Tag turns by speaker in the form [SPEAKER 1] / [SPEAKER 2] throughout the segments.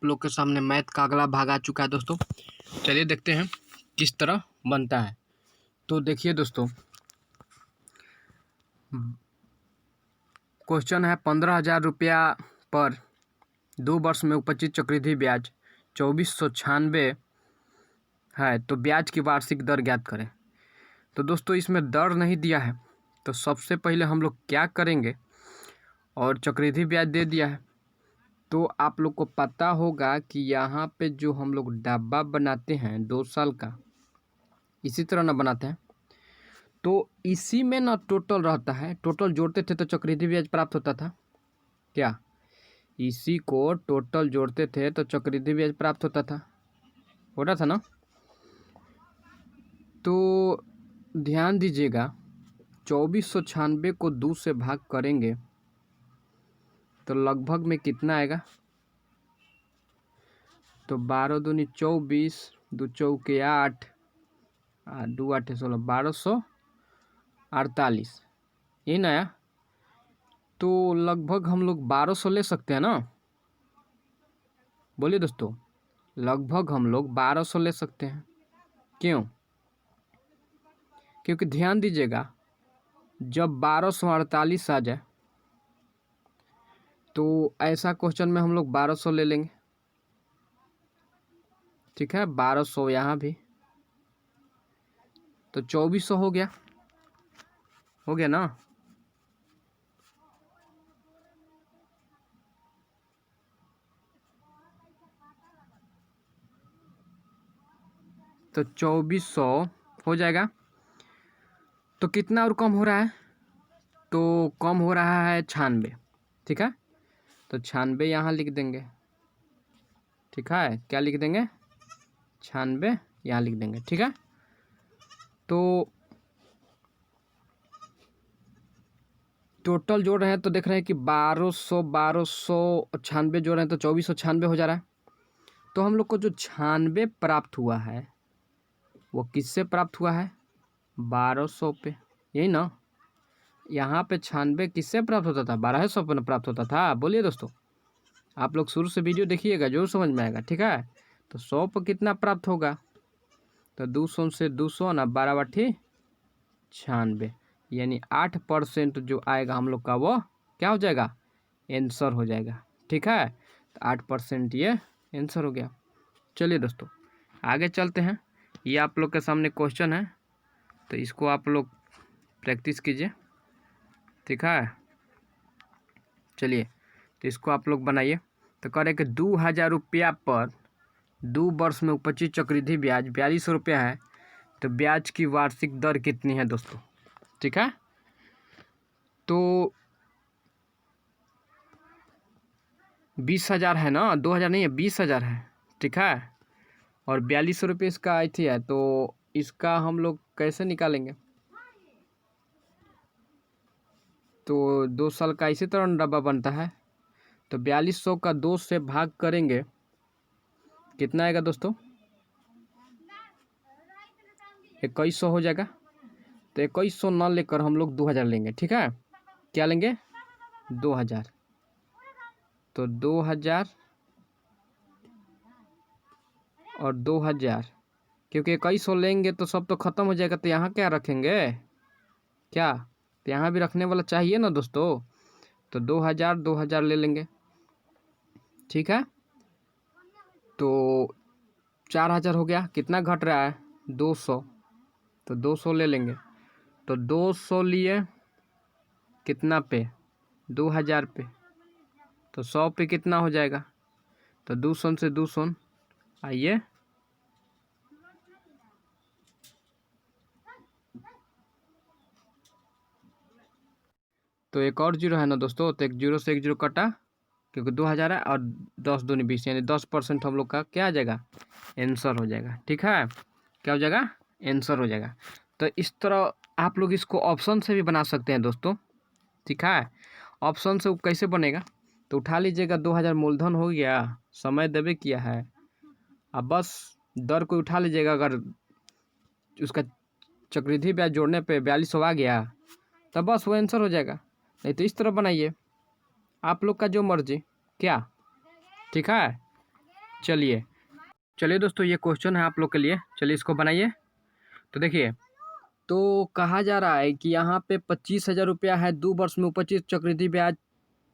[SPEAKER 1] आप लोग के सामने मैथ का अगला भाग आ चुका है दोस्तों। चलिए देखते हैं किस तरह बनता है। तो देखिए दोस्तों, क्वेश्चन है 15,000 पर 2 वर्ष में उपजित चक्रवृद्धि ब्याज 2496 है, तो ब्याज की वार्षिक दर ज्ञात करें। तो दोस्तों इसमें दर नहीं दिया है, तो सबसे पहले हम लोग क्या करेंगे, और चक्रवृद्धि ब्याज दे दिया है। तो आप लोग को पता होगा कि यहाँ पे जो हम लोग डब्बा बनाते हैं 2 साल का, इसी तरह ना बनाते हैं, तो इसी में ना टोटल रहता है। टोटल जोड़ते थे तो चक्रवृद्धि ब्याज प्राप्त होता था क्या? इसी को टोटल जोड़ते थे तो चक्रवृद्धि ब्याज प्राप्त होता था, हो रहा था ना। तो ध्यान दीजिएगा, 2496 को 2 से भाग करेंगे तो लगभग में कितना आएगा? तो 12 दूनी 24, 2 चौके 8, 2 8 16, 1248 ये नया। तो लगभग हम लोग 1200 ले सकते हैं ना। बोलिए दोस्तों, लगभग हम लोग 1200 ले सकते हैं। क्यों? क्योंकि ध्यान दीजिएगा, जब 1248 आ जाए तो ऐसा क्वेश्चन में हम लोग 1200 ले लेंगे। ठीक है, 1200 यहाँ भी, तो 2400 हो गया ना। तो 2400 हो जाएगा। तो कितना और कम हो रहा है? तो कम हो रहा है 96। ठीक है, तो 96 यहाँ लिख देंगे। ठीक है, क्या लिख देंगे? 96 यहाँ लिख देंगे। ठीक है, तो टोटल जोड़ रहे हैं तो देख रहे हैं कि 1296 जोड़ रहे हैं तो 2496 हो जा रहा है। तो हम लोग को जो 96 प्राप्त हुआ है वो किससे प्राप्त हुआ है? 1200 पे, यही ना। यहाँ पे 96 किससे प्राप्त होता था? 1200 पे प्राप्त होता था। बोलिए दोस्तों, आप लोग शुरू से वीडियो देखिएगा, जरूर समझ में आएगा। ठीक है, तो 100 पर कितना प्राप्त होगा? तो 200 से 200 ना, 12 बट्ठी 96, यानी 8% जो आएगा हम लोग का वो क्या हो जाएगा? आंसर हो जाएगा। ठीक है, तो 8% ये आंसर हो गया। चलिए दोस्तों आगे चलते हैं। ये आप लोग के सामने क्वेश्चन है, तो इसको आप लोग प्रैक्टिस कीजिए। ठीक है, चलिए तो इसको आप लोग बनाइए। तो करें कि 2000 पर 2 वर्ष में उपजित चक्रवृद्धि ब्याज 4200 रुपया है, तो ब्याज की वार्षिक दर कितनी है दोस्तों? ठीक है, तो 20,000 है ना, 2000 नहीं है, 20,000 है। ठीक है, और 4200 रुपये इसका आई थी है, तो इसका हम लोग कैसे निकालेंगे? तो 2 साल का इसी तरह डब्बा बनता है। तो 4200 का 2 से भाग करेंगे, कितना आएगा दोस्तों? 2100 हो जाएगा। तो 2100 ना लेकर हम लोग 2000 लेंगे। ठीक है, क्या लेंगे? 2000। तो 2000 और 2000, क्योंकि 2100 लेंगे तो सब तो ख़त्म हो जाएगा, तो यहाँ क्या रखेंगे? क्या? तो यहाँ भी रखने वाला चाहिए ना दोस्तों। तो 2000 ले लेंगे। ठीक है, तो 4000 हो गया। कितना घट रहा है? 200, तो 200 ले लेंगे। तो 200 लिए कितना पे? 2000 पे, तो 100 पे कितना हो जाएगा? तो 200 से 200 आइए, तो एक और जीरो है ना दोस्तों, तो एक जीरो से एक जीरो कटा, क्योंकि 2000 है, और 10 दूनी 20, यानी 10% हम लोग का क्या आ जाएगा? आंसर हो जाएगा। ठीक है, क्या हो जाएगा? आंसर हो जाएगा। तो इस तरह आप लोग इसको ऑप्शन से भी बना सकते हैं दोस्तों। ठीक है, ऑप्शन से कैसे बनेगा? तो उठा लीजिएगा, 2000 मूलधन हो गया, समय देवे किया है, अब बस दर को उठा लीजिएगा। अगर उसका चक्रवृद्धि ब्याज जोड़ने पे 4200 आ गया, तब बस वो आंसर हो जाएगा। नहीं तो इस तरह बनाइए, आप लोग का जो मर्जी। क्या? ठीक है, चलिए चलिए दोस्तों, ये क्वेश्चन है आप लोग के लिए। चलिए इसको बनाइए। तो देखिए, तो कहा जा रहा है कि यहाँ पे 25,000 रुपया है, 2 वर्ष में उपचित चक्रवृद्धि ब्याज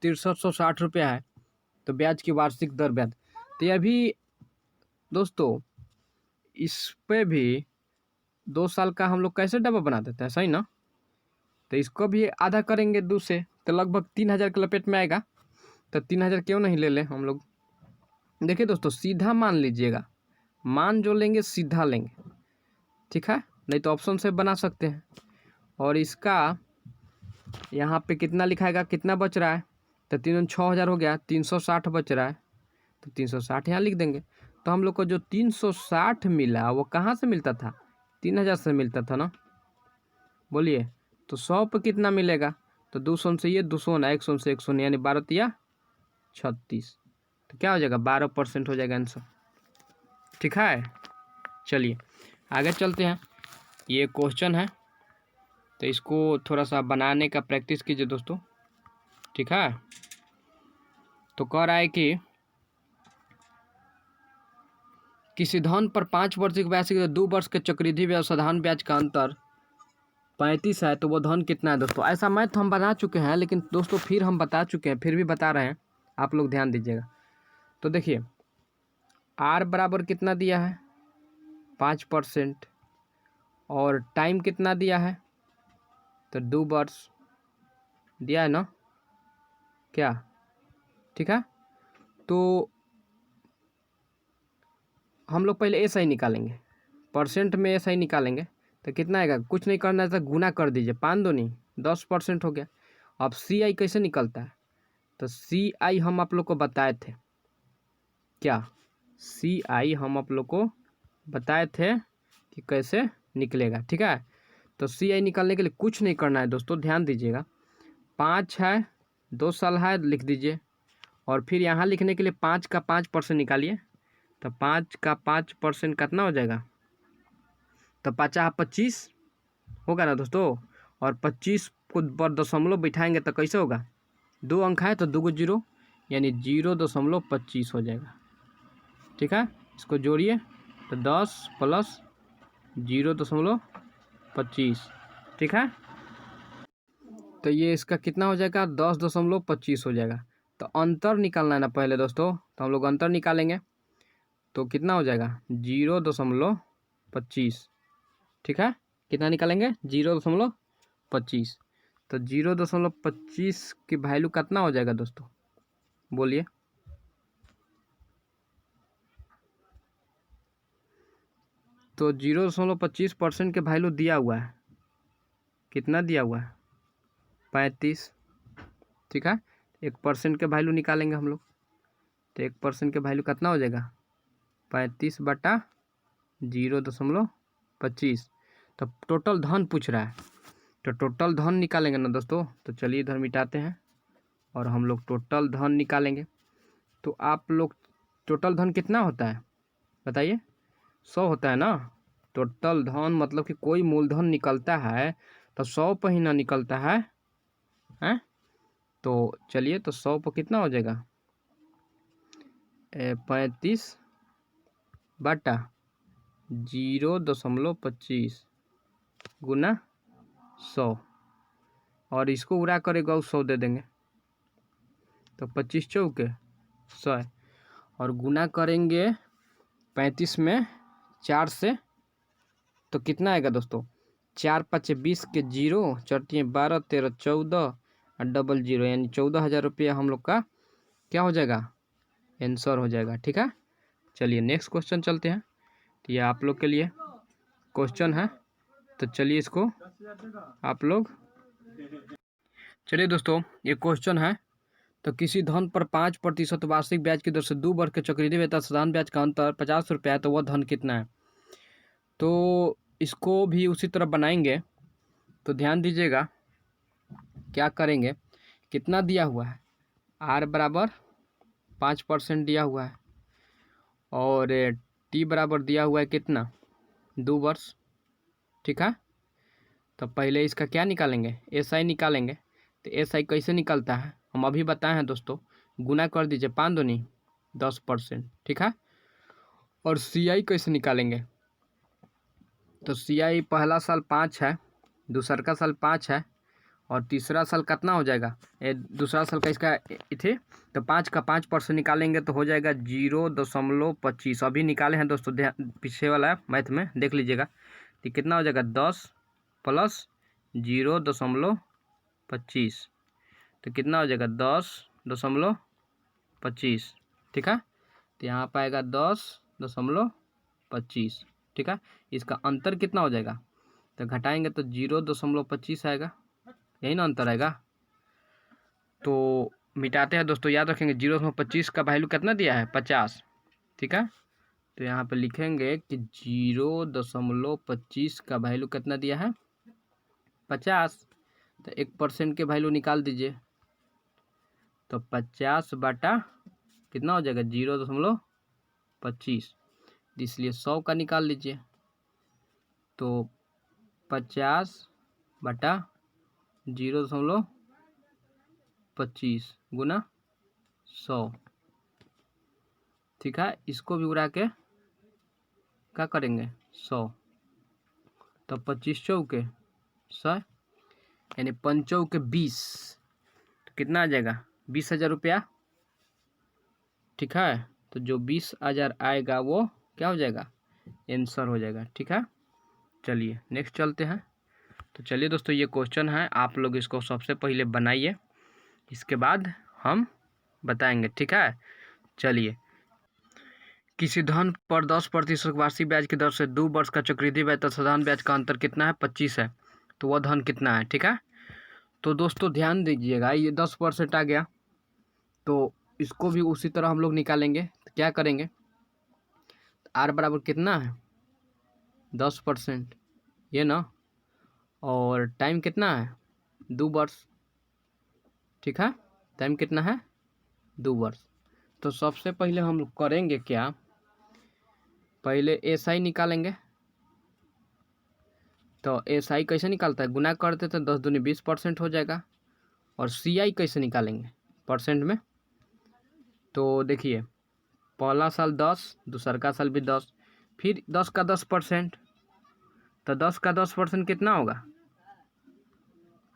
[SPEAKER 1] 6360 रुपया है। तो ब्याज की वार्षिक दर ब्याज, तो यह भी दोस्तों इस पे भी 2 साल का हम लोग कैसे डबल बना देते हैं, सही ना। तो इसको भी आधा करेंगे 2 से, तो लगभग 3,000 के लपेट में आएगा। तो 3,000 क्यों नहीं ले लें हम लोग। देखिए दोस्तों, सीधा मान लीजिएगा, मान जो लेंगे सीधा लेंगे, ठीक है, नहीं तो ऑप्शन से बना सकते हैं। और इसका यहाँ पे कितना लिखाएगा, कितना बच रहा है, तो 6,000 हो गया, 360 बच रहा है, तो 360 यहाँ लिख देंगे। तो हम लोग को जो 360 मिला वो कहाँ से मिलता था, 3,000 से मिलता था ना, बोलिए। तो 100 पे कितना मिलेगा, तो 200 से ये 200 ना, 100 से 100 यानी 12 तिया 36, तो क्या हो जाएगा, 12% हो जाएगा आंसर, ठीक है। चलिए आगे चलते हैं। ये क्वेश्चन है, तो इसको थोड़ा सा बनाने का प्रैक्टिस कीजिए दोस्तों, ठीक है। तो कह रहा है कि किसी धन पर 5 वर्ष के ब्याज के 2 वर्ष के चक्रवृद्धि ब्याज साधारण ब्याज का अंतर 35 है, तो वो धन कितना है दोस्तों। ऐसा मैथ हम बना चुके हैं, लेकिन दोस्तों फिर हम बता चुके हैं, फिर भी बता रहे हैं, आप लोग ध्यान दीजिएगा। तो देखिए, आर बराबर कितना दिया है, 5%, और टाइम कितना दिया है, तो 2 वर्ष दिया है ना, क्या, ठीक है। तो हम लोग पहले एस आई निकालेंगे, परसेंट में एस आई निकालेंगे, तो कितना आएगा, कुछ नहीं करना है तो गुना कर दीजिए, 5 दूनी 10% हो गया। अब सी आई कैसे निकलता है, तो सी आई हम आप लोग को बताए थे, क्या, सी आई हम आप लोग को बताए थे कि कैसे निकलेगा, ठीक है। तो सी आई निकालने के लिए कुछ नहीं करना है दोस्तों, ध्यान दीजिएगा, 5 है, 2 साल है लिख दीजिए, और फिर यहाँ लिखने के लिए 5 का 5% निकालिए, तो 5 का 5% कितना हो जाएगा, तो 25 होगा ना दोस्तों। और 25 को पर दशमलव बैठाएंगे तो कैसे होगा, 2 अंक है तो 2 को 0, यानी 0.25 हो जाएगा, ठीक है। इसको जोड़िए, तो 10 प्लस 0.25, ठीक है। तो ये इसका कितना हो जाएगा, 10.25 हो जाएगा। तो अंतर निकालना है ना पहले दोस्तों, तो हम लोग अंतर निकालेंगे, तो कितना हो जाएगा, 0.25, ठीक है। कितना निकालेंगे, 0.25, तो 0.25 की वैल्यू कितना हो जाएगा दोस्तों, बोलिए। तो 0.25% के वैल्यू दिया हुआ है, कितना दिया हुआ है, 35, ठीक है। 1% के वैल्यू निकालेंगे हम लोग, तो 1% के वैल्यू कितना हो जाएगा, 35/0.25। तो टोटल धन पूछ रहा है, तो टोटल धन निकालेंगे ना दोस्तों। तो चलिए इधर मिटाते हैं, और हम लोग टोटल धन निकालेंगे। तो आप लोग टोटल धन कितना होता है बताइए, 100 होता है ना। टोटल धन मतलब कि कोई मूलधन निकलता है तो 100 पर ही ना निकलता है, हैं। तो चलिए, तो 100 पर कितना हो जाएगा, 35/0.25 गुना 100, और इसको उड़ा कर 100 दे देंगे, तो 25 चौके 100, और गुना करेंगे 35 में 4 से, तो कितना आएगा दोस्तों, 4 5 20 के 0, 4 12 13 14 और डबल 0, यानी 14,000 रुपया हम लोग का क्या हो जाएगा, आंसर हो जाएगा, ठीक है। चलिए नेक्स्ट क्वेश्चन चलते हैं। तो ये आप लोग के लिए क्वेश्चन है, तो चलिए इसको आप लोग, चलिए दोस्तों ये क्वेश्चन है। तो किसी धन पर 5% वार्षिक ब्याज की दर से 2 वर्ष के चक्रवृद्धि ब्याज तथा साधारण ब्याज का अंतर 50 रुपया है, तो वह धन कितना है। तो इसको भी उसी तरह बनाएंगे, तो ध्यान दीजिएगा क्या करेंगे, कितना दिया हुआ है, आर बराबर 5% दिया हुआ है, और टी बराबर दिया हुआ है कितना, 2 वर्ष, ठीक है। तो पहले इसका क्या निकालेंगे, एस आई निकालेंगे। तो एस आई कैसे निकलता है हम अभी बताए हैं दोस्तों, गुना कर दीजिए, 5 दूनी 10%, ठीक है। और CI कैसे निकालेंगे? तो CI पहला साल 5 है, दूसरा का साल 5 है और तीसरा साल कितना हो जाएगा? दूसरा साल का इसका थे तो 5 का 5% निकालेंगे तो हो जाएगा 0.25। अभी निकाले हैं दोस्तों, पीछे वाला मैथ में देख लीजिएगा। तो कितना हो जाएगा? 10 प्लस 0.25 तो कितना हो जाएगा? 10.25। ठीक है, तो यहाँ पर आएगा 10.25। ठीक है, इसका अंतर कितना हो जाएगा? तो घटाएंगे तो 0.25 आएगा, यही ना अंतर आएगा। तो मिटाते हैं दोस्तों, याद रखेंगे 0.25 का वैल्यू कितना दिया है? 50। ठीक है, तो यहाँ पे लिखेंगे कि 0.25 का वैल्यू कितना दिया है? 50। तो 1% के वैल्यू निकाल दीजिए, तो 50 बटा कितना हो जाएगा? 0.25, इसलिए 100 का निकाल लीजिए। तो 50 बटा 0.25 गुना 100। ठीक है, इसको भी उड़ा के क्या करेंगे? 100। तो 25 चौके 100 यानी 5 चौके 20, तो कितना आ जाएगा? 20,000 रुपया। ठीक है, तो जो 20,000 आएगा वो क्या हो जाएगा? आंसर हो जाएगा। ठीक है, चलिए नेक्स्ट चलते हैं। तो चलिए दोस्तों, ये क्वेश्चन है, आप लोग इसको सबसे पहले बनाइए, इसके बाद हम बताएंगे। ठीक है, चलिए। किसी धन पर 10% वार्षिक ब्याज की दर से 2 वर्ष का चक्रवृद्धि ब्याज तथा साधारण ब्याज का अंतर कितना है? 25 है। तो वह धन कितना है? ठीक है, तो दोस्तों ध्यान दीजिएगा, ये 10% आ गया, तो इसको भी उसी तरह हम लोग निकालेंगे। तो क्या करेंगे? R बराबर कितना है? 10%, ये ना, और टाइम कितना है? 2 वर्ष। ठीक है, टाइम कितना है? 2 वर्ष। तो सबसे पहले हम लोग करेंगे क्या? पहले SI निकालेंगे। तो SI कैसे निकालता है? गुना करते तो 10 दूनी 20% हो जाएगा। और CI कैसे निकालेंगे? परसेंट में। तो देखिए, पहला साल 10, दूसरा का साल भी 10, फिर 10 का 10%, तो 10 का 10% कितना होगा?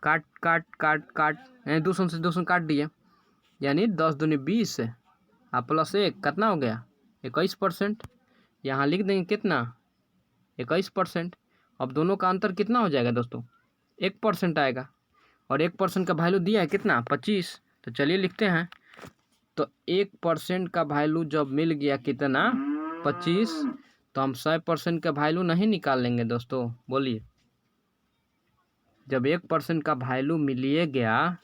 [SPEAKER 1] काट काट काट काट, यानी 200 से 200 काट दिए, यानी 10 दूनी 20 और प्लस 1 कितना हो गया? 21%। यहाँ लिख देंगे कितना? 21%। अब दोनों का अंतर कितना हो जाएगा दोस्तों? 1% आएगा, और 1% का वैल्यू दिया है कितना? 25। तो चलिए लिखते हैं। तो 1% का वैल्यू जब मिल गया कितना? 25, तो हम 100% का वैल्यू नहीं निकाल लेंगे दोस्तों? बोलिए, जब 1% का वैल्यू मिलिए गया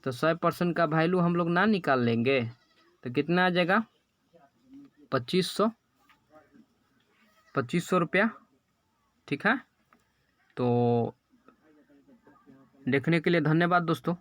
[SPEAKER 1] तो 100% का वैल्यू हम लोग ना निकाल लेंगे? तो कितना आ जाएगा? 2500 रुपया। ठीक है, तो देखने के लिए धन्यवाद दोस्तों।